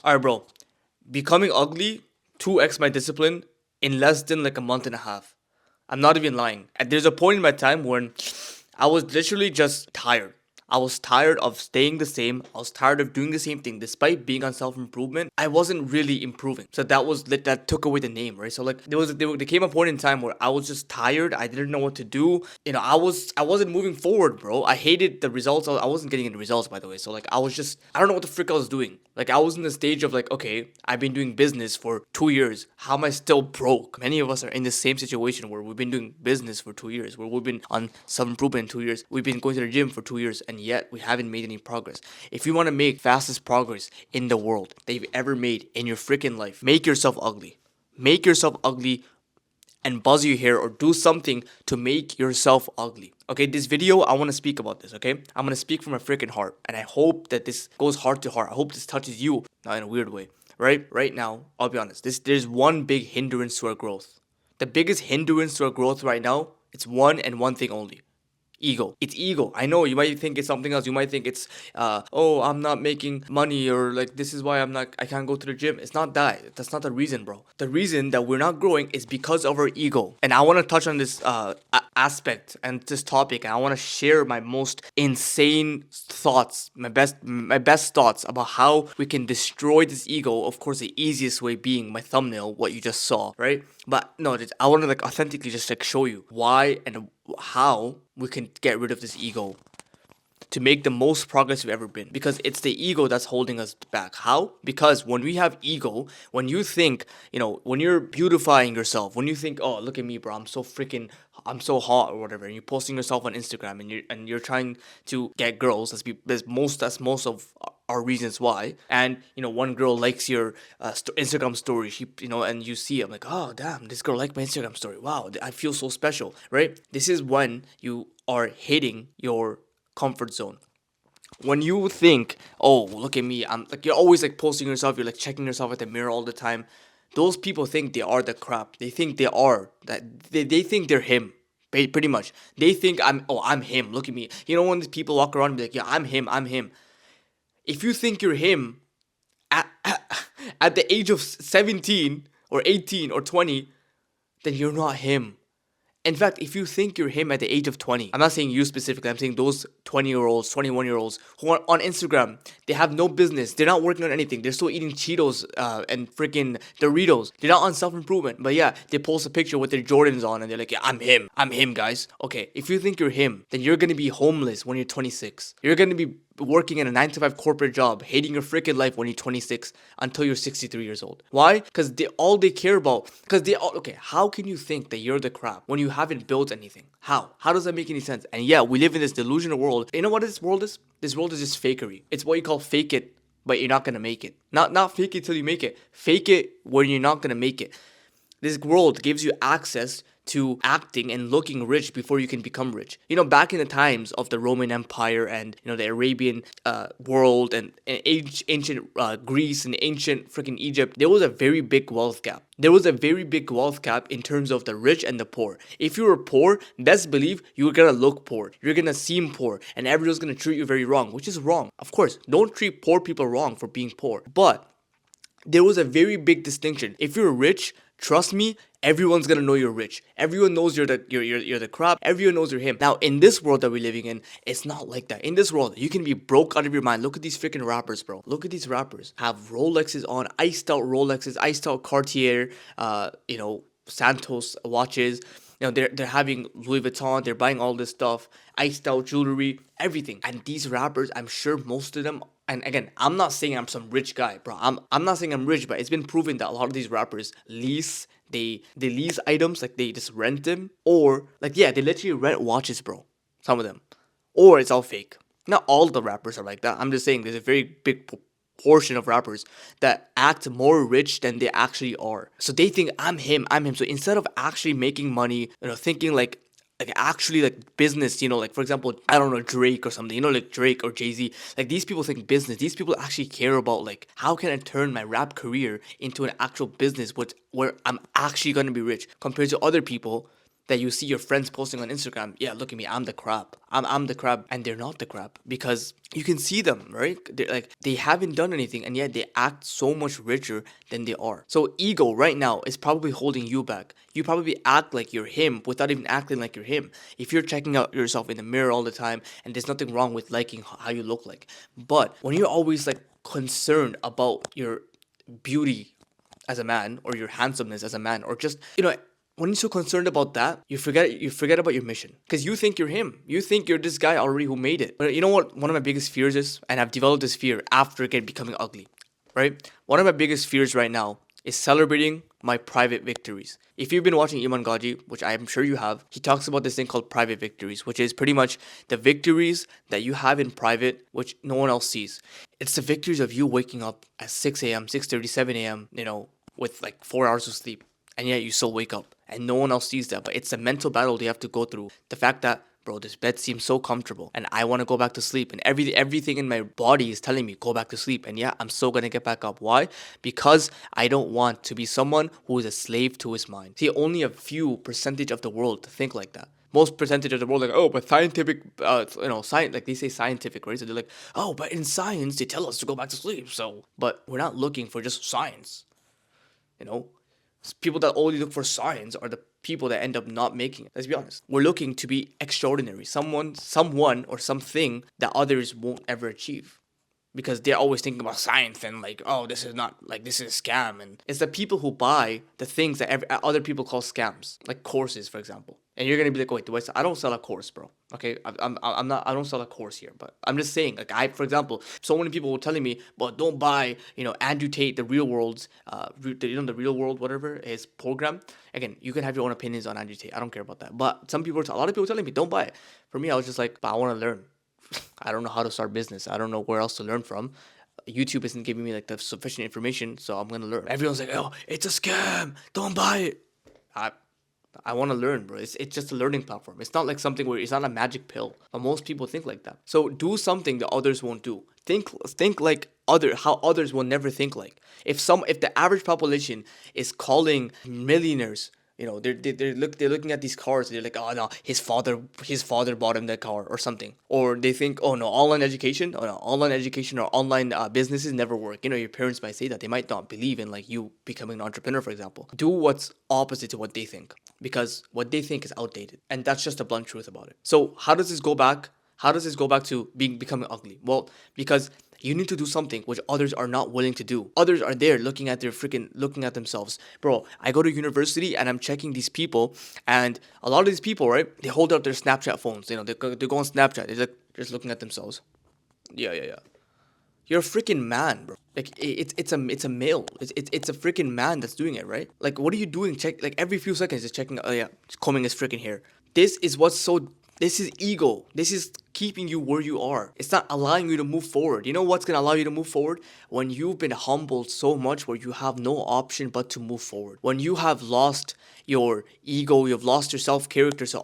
All right, bro. Becoming ugly, 2x my discipline in less than like a month and a half. I'm not even lying. And there's a point in my time when I was literally just tired. I was tired of staying the same. I was tired of doing the same thing despite being on self improvement. I wasn't really improving. So that took away the name, right? So like there came a point in time where I was just tired. I didn't know what to do. I wasn't moving forward, bro. I hated the results. I wasn't getting any results, by the way. So like I don't know what the frick I was doing. Like I was in the stage of like, okay, I've been doing business for 2 years. How am I still broke? Many of us are in the same situation where we've been doing business for 2 years, where we've been on self improvement in 2 years. We've been going to the gym for 2 years, and yet we haven't made any progress. If you want to make fastest progress in the world that you've ever made in your freaking life, make yourself ugly. Make yourself ugly and buzz your hair or do something to make yourself ugly. Okay, this video, I want to speak about this, okay? I'm going to speak from my freaking heart, and I hope that this goes heart to heart. I hope this touches you, not in a weird way, right? Right now, I'll be honest, there's one big hindrance to our growth. The biggest hindrance to our growth right now, it's one and one thing only. Ego. It's ego. I know you might think it's something else. You might think it's oh, I'm not making money, or like this is why I can't go to the gym. It's not that. That's not the reason, bro. The reason that we're not growing is because of our ego. And I want to touch on this aspect and this topic, and I want to share my most insane thoughts, my best thoughts about how we can destroy this ego. Of course, the easiest way being my thumbnail, what you just saw, right? But no, I want to like authentically just like show you why and how we can get rid of this ego to make the most progress we've ever been, because it's the ego that's holding us back. How? Because when we have ego, when you think, when you're beautifying yourself, when you think, oh, look at me, bro, I'm so hot or whatever, and you're posting yourself on Instagram, and you're trying to get girls. That's most of our reasons why. And one girl likes your Instagram story. And you see, I'm like, oh damn, this girl liked my Instagram story. Wow, I feel so special, right? This is when you are hitting your comfort zone. When you think, oh, look at me, I'm like, you're always like posting yourself, you're like checking yourself at the mirror all the time. Those people think they are the crap. They think they think they're him. Pretty much. They think I'm him. Look at me. When these people walk around and be like, yeah, I'm him. If you think you're him at the age of 17 or 18 or 20, then you're not him. In fact, if you think you're him at the age of 20, I'm not saying you specifically, I'm saying those 20-year-olds, 21-year-olds who are on Instagram, they have no business, they're not working on anything, they're still eating Cheetos and freaking Doritos, they're not on self-improvement, but yeah, they post a picture with their Jordans on and they're like, yeah, I'm him, guys. Okay, if you think you're him, then you're gonna be homeless when you're 26. You're gonna be working in a 9 to 5 corporate job, hating your freaking life when you're 26 until you're 63 years old. Why? Because they care about, okay, how can you think that you're the crap when you haven't built anything? How does that make any sense? And yeah, we live in this delusional world. You know what this world is? This world is just fakery. It's what you call fake it, but you're not gonna make it. Not fake it till you make it. Fake it when you're not gonna make it. This world gives you access to acting and looking rich before you can become rich. Back in the times of the Roman Empire and the Arabian world and ancient Greece and ancient freaking Egypt, there was a very big wealth gap. There was a very big wealth gap in terms of the rich and the poor. If you were poor, best believe you're gonna look poor. You're gonna seem poor, and everyone's gonna treat you very wrong, which is wrong. Of course, don't treat poor people wrong for being poor. But there was a very big distinction. If you're rich, trust me, everyone's gonna know you're rich. Everyone knows you're the crap. Everyone knows you're him. Now, in this world that we're living in, it's not like that. In this world, you can be broke out of your mind. Look at these freaking rappers, bro. Look at these rappers. Have Rolexes on, iced out Rolexes, iced out Cartier, Santos watches. They're having Louis Vuitton. They're buying all this stuff, iced out jewelry, everything. And these rappers, I'm sure most of them. And again, I'm not saying I'm some rich guy, bro. I'm not saying I'm rich, but it's been proven that a lot of these rappers lease. They lease items, like they just rent them, or like they literally rent watches, bro. Some of them, or it's all fake. Not all the rappers are like that. I'm just saying there's a very big portion of rappers that act more rich than they actually are. So they think I'm him. So instead of actually making money, thinking like actually like business, like for example, I don't know, Drake or something, like Drake or Jay-Z, like these people think business. These people actually care about like, how can I turn my rap career into an actual business where I'm actually going to be rich, compared to other people that you see your friends posting on Instagram. Yeah, look at me, I'm the crap. I'm the crap, and they're not the crap because you can see them, right? They're like they haven't done anything, and yet they act so much richer than they are. So ego right now is probably holding you back. You probably act like you're him without even acting like you're him. If you're checking out yourself in the mirror all the time, and there's nothing wrong with liking how you look like, but when you're always like concerned about your beauty as a man or your handsomeness as a man or just when you're so concerned about that, you forget about your mission because you think you're him. You think you're this guy already who made it. But you know what? One of my biggest fears is, and I've developed this fear after becoming ugly, right? One of my biggest fears right now is celebrating my private victories. If you've been watching Iman Gaji, which I'm sure you have, he talks about this thing called private victories, which is pretty much the victories that you have in private, which no one else sees. It's the victories of you waking up at 6 a.m., 6:30, 7 a.m., with like 4 hours of sleep, and yet you still wake up, and no one else sees that. But it's a mental battle you have to go through. The fact that, bro, this bed seems so comfortable, and I want to go back to sleep, and everything in my body is telling me go back to sleep, and yeah, I'm still gonna get back up. Why? Because I don't want to be someone who is a slave to his mind. See, only a few percentage of the world think like that. Most percentage of the world like, oh, but scientific, science, like they say scientific, right? So they're like, oh, but in science they tell us to go back to sleep. So, but we're not looking for just science, you know. People that only look for science are the people that end up not making it. Let's be honest. We're looking to be extraordinary. Someone or something that others won't ever achieve. Because they're always thinking about science and like, oh, this is not like this is a scam. And it's the people who buy the things that other people call scams, like courses, for example. And you're gonna be like, wait, I don't sell a course, bro. Okay, I'm not. I don't sell a course here, but I'm just saying, like, for example, so many people were telling me, but don't buy, Andrew Tate, the real world's, the real world, whatever his program. Again, you can have your own opinions on Andrew Tate. I don't care about that. But a lot of people telling me, don't buy it. For me, I was just like, but I want to learn. I don't know how to start business. I don't know where else to learn from. YouTube isn't giving me like the sufficient information, so I'm gonna learn. Everyone's like, oh, it's a scam. Don't buy it. I want to learn, bro. It's just a learning platform. It's not like something where it's not a magic pill. But most people think like that. So do something that others won't do. Think like how others will never think like. If the average population is calling millionaires, they're looking at these cars. They're like, oh no, his father bought him that car or something. Or they think, oh no, online education or online businesses never work. Your parents might say that. They might not believe in like you becoming an entrepreneur, for example. Do what's opposite to what they think, because what they think is outdated, and that's just the blunt truth about it. So how does this go back? How does this go back to becoming ugly? Well, because you need to do something which others are not willing to do. Others are there looking at themselves. Bro, I go to university and I'm checking these people, and a lot of these people, right? They hold up their Snapchat phones. They go on Snapchat. They're like just looking at themselves. Yeah. You're a freaking man, bro. Like it's a male. It's a freaking man that's doing it, right? Like what are you doing? Check like every few seconds, just checking. Oh yeah, combing his freaking hair. This is ego. This is keeping you where you are. It's not allowing you to move forward. You know what's gonna allow you to move forward? When you've been humbled so much where you have no option but to move forward. When you have lost your ego, you've lost your self-character, so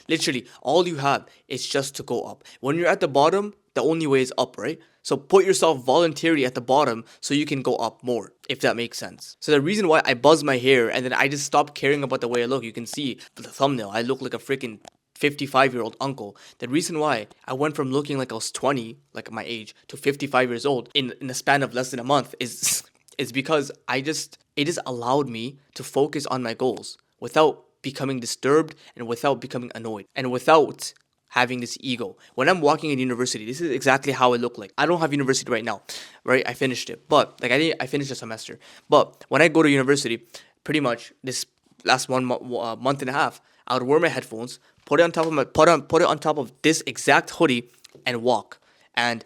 literally all you have is just to go up. When you're at the bottom, the only way is up, right? So put yourself voluntarily at the bottom so you can go up more, if that makes sense. So the reason why I buzz my hair and then I just stop caring about the way I look, you can see the thumbnail, I look like a freaking 55-year-old uncle. The reason why I went from looking like I was 20, like my age, to 55 years old in the span of less than a month is because it just allowed me to focus on my goals without becoming disturbed and without becoming annoyed and without having this ego. When I'm walking in university, this is exactly how it looked like. I don't have university right now, right? I finished it, but like I finished a semester. But when I go to university, pretty much this last month and a half, I would wear my headphones, put it on top of this exact hoodie, and walk. And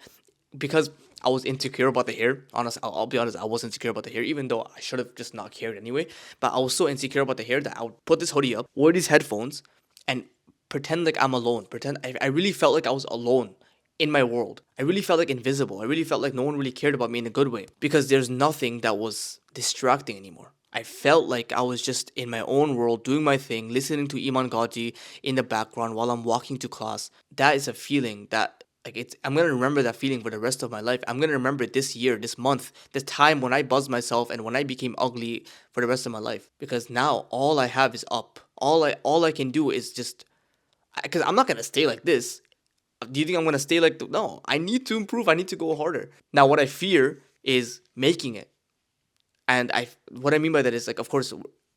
because I was insecure about the hair, I'll be honest, I was insecure about the hair, even though I should have just not cared anyway. But I was so insecure about the hair that I would put this hoodie up, wear these headphones, and pretend like I'm alone. I really felt like I was alone in my world. I really felt like invisible. I really felt like no one really cared about me in a good way because there's nothing that was distracting anymore. I felt like I was just in my own world, doing my thing, listening to Iman Gaji in the background while I'm walking to class. That is a feeling that Like I'm gonna remember that feeling for the rest of my life. I'm gonna remember this year, this month, this time when I buzzed myself and when I became ugly for the rest of my life. Because now all I have is up. All I can do is just because I'm not gonna stay like this. Do you think I'm gonna stay like no? I need to improve. I need to go harder. Now, what I fear is making it, and what I mean by that is like, of course,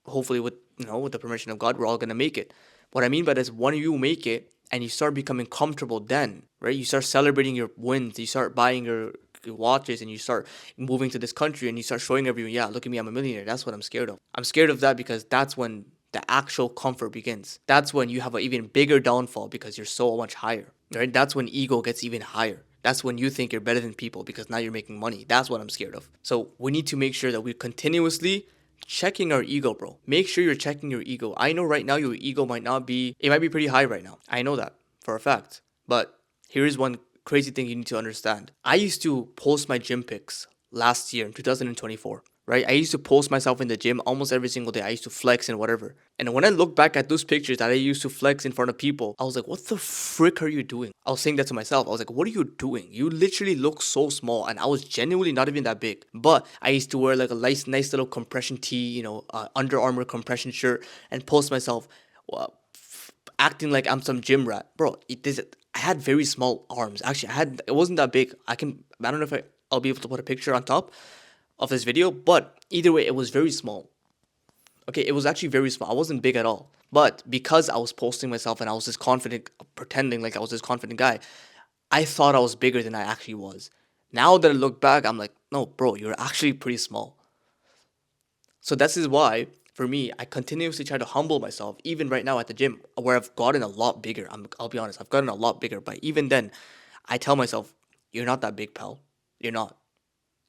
hopefully with with the permission of God, we're all gonna make it. What I mean by that is when you make it and you start becoming comfortable, then right, you start celebrating your wins. You start buying your watches and you start moving to this country and you start showing everyone, yeah, look at me, I'm a millionaire. That's what I'm scared of. I'm scared of that because that's when the actual comfort begins. That's when you have an even bigger downfall because you're so much higher, right? That's when ego gets even higher. That's when you think you're better than people because now you're making money. That's what I'm scared of. So we need to make sure that we're continuously checking our ego, bro. Make sure you're checking your ego. I know right now your ego might not be, it might be pretty high right now. I know that for a fact. But here's one crazy thing you need to understand. I used to post my gym pics last year in 2024, right? I used to post myself in the gym almost every single day. I used to flex and whatever. And when I look back at those pictures that I used to flex in front of people, I was like, what the frick are you doing? I was saying that to myself. I was like, what are you doing? You literally look so small. And I was genuinely not even that big. But I used to wear like a nice little compression tee, Under Armour compression shirt and post myself acting like I'm some gym rat. Bro, I had very small arms. Actually, it wasn't that big. I don't know if I'll be able to put a picture on top of this video, but either way, it was very small. Okay, it was actually very small. I wasn't big at all. But because I was posting myself and I was this confident, pretending like I was this confident guy, I thought I was bigger than I actually was. Now that I look back, I'm like, no, bro, you're actually pretty small. So this is why, for me, I continuously try to humble myself, even right now at the gym, where I've gotten a lot bigger. I'll be honest, I've gotten a lot bigger. But even then, I tell myself, you're not that big, pal. You're not.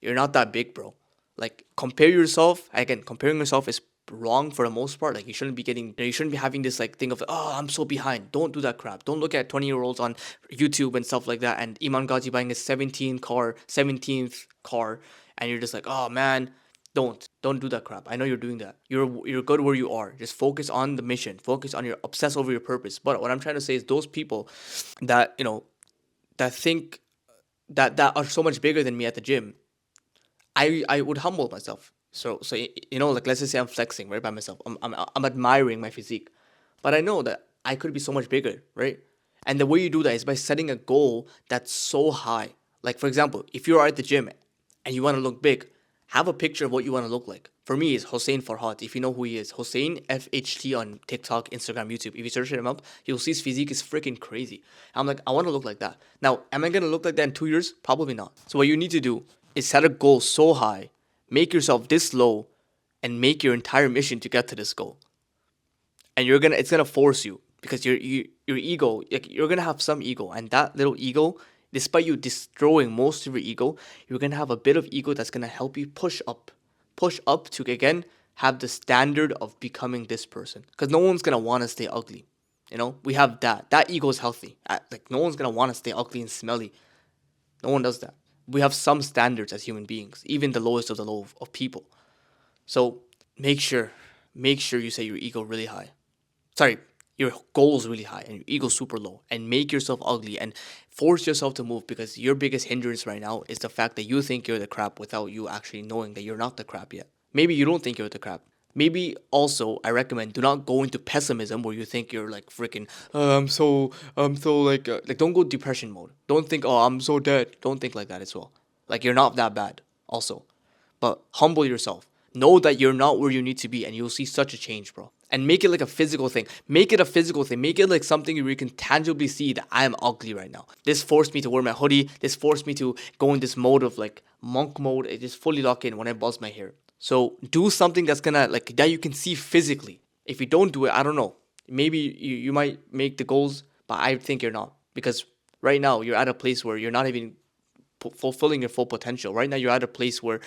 You're not that big, bro. Like, comparing yourself is wrong for the most part. Like, you shouldn't be having this like thing of, oh, I'm so behind. Don't do that crap. Don't look at 20-year-olds on YouTube and stuff like that. And Iman Ghazi buying his 17th car, and you're just like, oh man, don't do that crap. I know you're doing that. You're good where you are. Just focus on the mission. Focus on obsess over your purpose. But what I'm trying to say is those people that that think that are so much bigger than me at the gym, I would humble myself. So like, let's just say I'm flexing right by myself. I'm admiring my physique, but I know that I could be so much bigger, right? And the way you do that is by setting a goal that's so high. Like, for example, if you're at the gym and you want to look big, have a picture of what you want to look like. For me, it's Hossein Farhat. If you know who he is, Hossein FHT on TikTok, Instagram, YouTube. If you search him up, you'll see his physique is freaking crazy. I'm like, I want to look like that. Now, am I gonna look like that in 2 years? Probably not. So what you need to do is set a goal so high, make yourself this low, and make your entire mission to get to this goal. And it's gonna force you because your ego, like, you're gonna have some ego, and that little ego, despite you destroying most of your ego, you're gonna have a bit of ego that's gonna help you push up to again have the standard of becoming this person. Because no one's gonna want to stay ugly. We have that ego is healthy. Like, no one's gonna want to stay ugly and smelly. No one does that. We have some standards as human beings, even the lowest of the low of people. So make sure you set your ego really high. Sorry, your goal's really high and your ego's super low, and make yourself ugly and force yourself to move, because your biggest hindrance right now is the fact that you think you're the crap without you actually knowing that you're not the crap yet. Maybe you don't think you're the crap. Maybe also I recommend do not go into pessimism where you think you're like freaking I'm so like don't go depression mode. Don't think, oh, I'm so dead. Don't think like that as well. Like, you're not that bad also. But humble yourself. Know that you're not where you need to be, and you'll see such a change, bro. And make it like a physical thing. Make it a physical thing. Make it like something where you can tangibly see that I am ugly right now. This forced me to wear my hoodie. This forced me to go in this mode of like monk mode. It just fully lock in when I buzz my hair. So do something that's gonna like that you can see physically. If you don't do it, I don't know. Maybe you might make the goals, but I think you're not. Because right now you're at a place where you're not even fulfilling your full potential. Right now you're at a place where,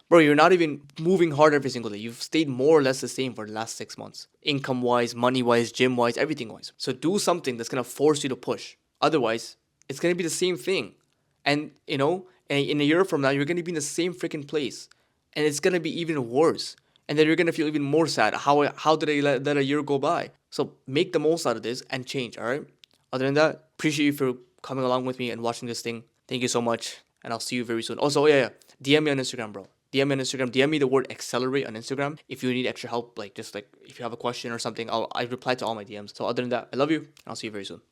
bro, you're not even moving hard every single day. You've stayed more or less the same for the last 6 months. Income wise, money wise, gym wise, everything wise. So do something that's gonna force you to push. Otherwise, it's gonna be the same thing. And in a year from now, you're gonna be in the same freaking place. And it's gonna be even worse. And then you're gonna feel even more sad. How did I let a year go by? So make the most out of this and change, alright? Other than that, appreciate you for coming along with me and watching this thing. Thank you so much, and I'll see you very soon. Also, yeah, DM me on Instagram, bro. DM me on Instagram. DM me the word accelerate on Instagram if you need extra help. Like just like if you have a question or something, I reply to all my DMs. So other than that, I love you. I'll see you very soon.